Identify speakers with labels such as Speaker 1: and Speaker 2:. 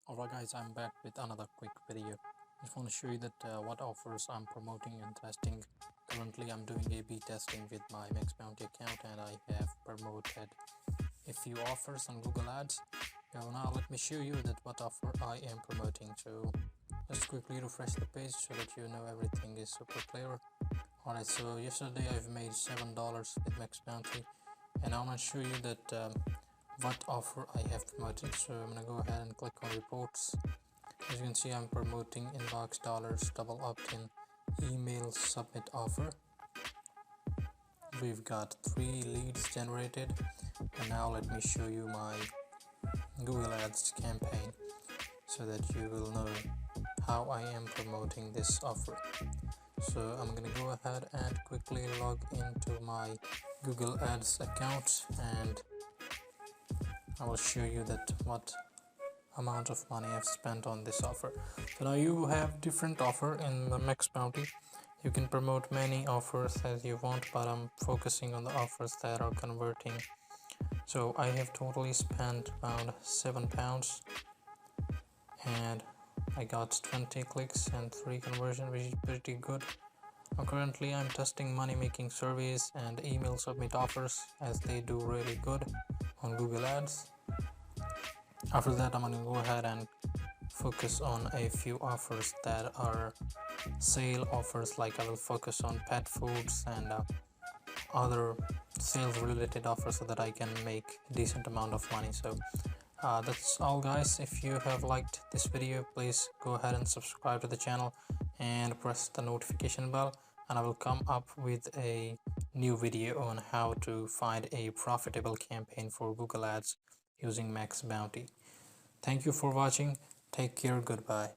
Speaker 1: Alright guys, I'm back with another quick video. Just want to show you that what offers I'm promoting and testing. Currently I'm doing A/B testing with my Maxbounty account and I have promoted a few offers on Google Ads. Now let me show you that what offer I am promoting. So just quickly refresh the page so that you know everything is super clear. Alright, so yesterday I've made $7 with Maxbounty and I want to show you that what offer I have promoted. So I'm gonna go ahead and click on reports. As you can see, I'm promoting inbox dollars double opt-in email submit offer. We've got 3 leads generated, and now let me show you my Google Ads campaign so that you will know how I am promoting this offer. So I'm gonna go ahead and quickly log into my Google Ads account and I will show you that what amount of money I've spent on this offer. So now you have different offer in the Maxbounty. You can promote many offers as you want, but I'm focusing on the offers that are converting. So I have totally spent around £7 and I got 20 clicks and 3 conversions, which is pretty good. Currently I'm testing money making surveys and email submit offers as they do really good on Google Ads. After that, I'm gonna go ahead and focus on a few offers that are sale offers, like I will focus on pet foods and other sales related offers so that I can make a decent amount of money. So that's all guys. If you have liked this video, please go ahead and subscribe to the channel and press the notification bell, and I will come up with a new video on how to find a profitable campaign for Google Ads using Maxbounty. Thank you for watching. Take care. Goodbye.